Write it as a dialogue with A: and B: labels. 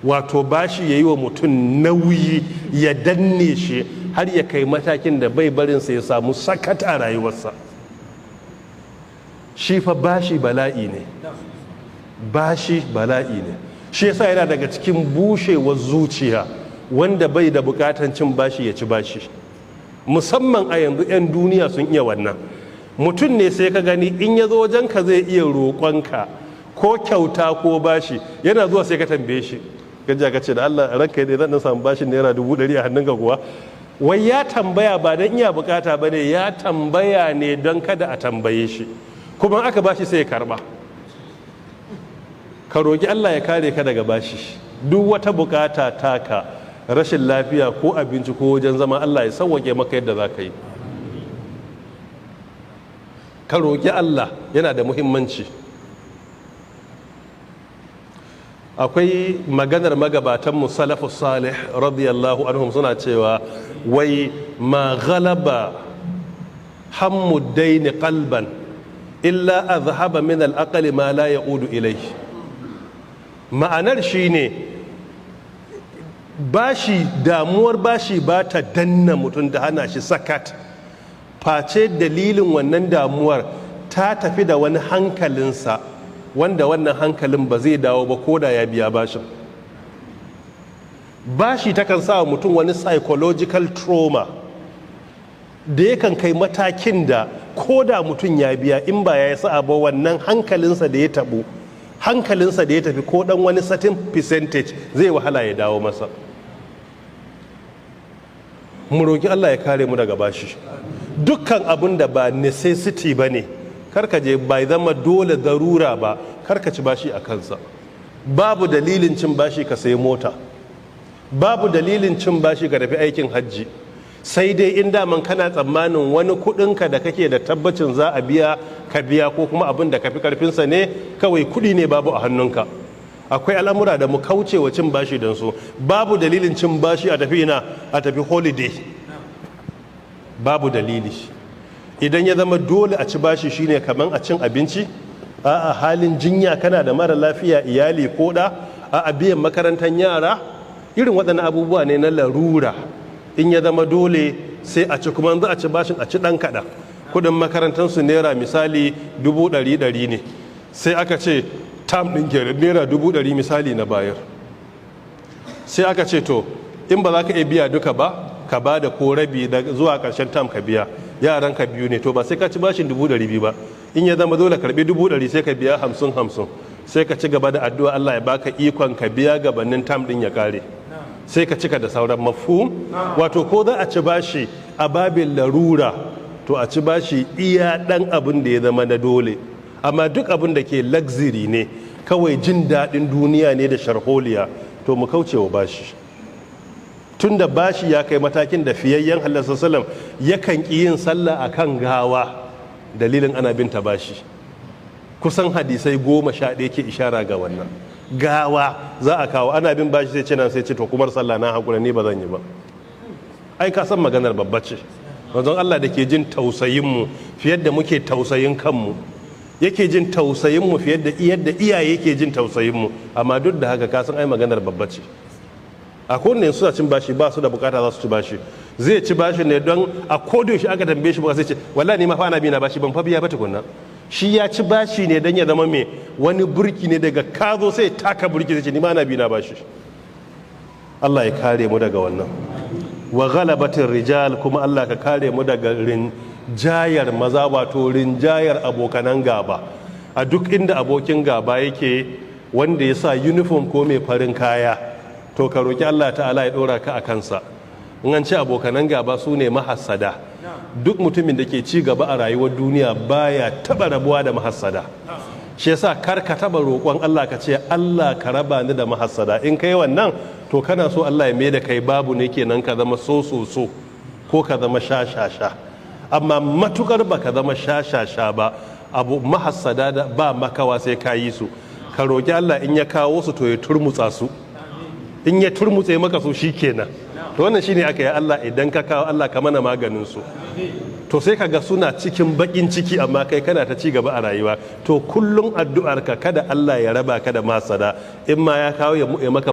A: wato bashi ya yi wa mutum nauyi ya danne shi har ya kai matakin da bai barinsa ya samu sakat a rayuwarsa. Shi fa bashi bala'i ne, bashi bala'i ne. Shi yasa yana daga cikin bushewar zuciya wanda bai da bukatan cin bashi ya ci bashi, musamman a yanzu 'yan duniya sun iya wannan. Mutum ne sai ka gani in ya zo wajenka zai iya roƙonka ko kyauta ko bashi, yana zuwa sai ka tambaye shi gajiya ka ce da Allah ranka ne zan samu bashin naira 100 a hannunka kuwa. Wai ya tambaya ba don iya bukata ba ne, ya tambaya ne don kada a tambaye shi, kuma aka bashi sai ya karba. Ka roƙi Allah ya kare ka daga bashi. Duk wata bukata taka, rashin lafiya ko abinci ko wajen zama, Allah ya sauwake maka yadda za ka yi. Ka roƙi Allah, yana da muhimmanci. Akwai maganar magabatanmu salafus salih radiyallahu anhum suna cewa wai ma ghalaba hammud daini qalban illa azhaba min al-aqli ma la ya'udu ilayhi. Ma'anar shine bashi, damuwar bashi ba ta danna mutum da hana shi sakat, face dalilin wannan damuwar ta tafi da wani hankalinsa wanda wannan hankalin ba zai dawo ba ko da ya biya bashin. Bashi takan sa mutum wani psychological trauma da yakan kai matakin da ko da mutum ya biya, in ba ya yi sa'a ba wannan hankalinsa da ya tabu, hankalinsa da ya tafi ko dan wani certain percentage zai wahala ya dawo masa. Mu roƙi Allah ya kare mu daga bashi. Dukkan abin da ba necessity ba ne, karka je bai zama dole darura ba, karka ci bashi a kansa. Babu dalilin cin bashi ka sayi mota, babu dalilin cin bashi ka tafi aikin hajji, sai dai in daman kana tsammanin wani kudinka da kake da tabbacin za a biya ka biya, ko kuma abin da ka fi karfinsa ne, kawai kudi ne babu a hannunka. Akwai al'amura da mu kauce wa cin bashi don su. Babu dalilin cin bashi a tafi ina, a tafi holiday, babu dalili. Idan ya zama dole a ci bashi shine kaman a cin abinci, a halin jinya, kana da mara lafiya, iyali ko da, a biyan makarantar yara, irin waɗannan abubuwa ne na larura. In ya zama dole sai a ci, kuma za a ci bashin a ci ɗan kaɗan. Kudin makarantarsu naira misali 100,000 ne, sai aka ce tam ɗin ke naira 100,000 misali na bayar. Sai aka ce to in ba za ka iya biya duka ba, ka ba da ko rabi zuwa ƙarshen tam ka biya, yaran ka biyu ne, to ba sai ka ci bashin 200,000 ba. In ya zama dole karbi 100,000 sai ka biya 50-50, sai ka ci gaba da addu'a Allah ya baka ikon ka biya gabanin tam din ya kare, sai ka cika da sauran mafhum. Wato ko za a ci bashi a babin larura, to a ci bashi iya dan abin da ya zama na dole. Amma duk abin da ke luxury ne, kawai jin daɗin duniya ne da sharholiya, to mu kauce wa bashi. Tun da bashi ya kai matakin da fiyayyen Allah sallallahu yakan ƙi yin sallah akan gawa dalilin ana binta bashi. Kusan hadisai 11 ke ishara ga wannan. Gawa za a kawo ana bin bashi, sai ce nan, sai ce to kumar sallah na hakura, ni ba zan yi ba. Ai ka san maganar babba ce. Manzon Allah da ke jin tausayin mu fiye da muke tausayin kanmu, yake jin tausayin mu fiye da yadda iyaye ke jin tausayin mu, amma duk da haka ka san ai maganar babba ce. A kowane suna cin bashi, ba su da bukata za su ci bashi. Zai ci bashi ne don a kodo shi aka tambaye shi ba, sai ce wallahi ni ma fa ana bi na bashi, ban fa biya ba tukunna. Shi ya ci bashi ne don ya zama mai wani burki ne, daga kazo sai taka burki sai ce ni ma ana bi na bashi. Allah ya kare mu daga wannan. Wa ghalabatir rijal, kuma Allah ka kare mu daga rinjayar maza, wato rinjayar abokanan gaba. A duk inda abokin gaba yake, wanda ya sa uniform ko mai farin kaya, to ka roki Allah ta'ala ya dora ka a kansa. In an ce abokanan gaba su ne mahassada. Duk mutumin da ke ci gaba a rayuwar duniya baya taba rabuwa da mahassada. Shi yasa kar ka taba roƙon Allah ka ce Allah ka raba ni da mahassada. In kai wannan, to kana so Allah ya mai da kai babu ne kenan, ka zama so ko ka zama sha. Amma matukar ba ka zama sha ba, abu mahassada da ba makawa sai ka yi su. Ka roƙi Allah in ya kawo su to ya turmutsa su. In ya turmutse maka su shikenan. To wannan shine aka yi Allah, idan ka kawo Allah ka mana maganin su. To sai kaga suna cikin bakin ciki, amma kai kana ta ci gaba a rayuwa. To kullum addu'arka kada Allah ya raba ka da masada, in ma ya kawo ya maka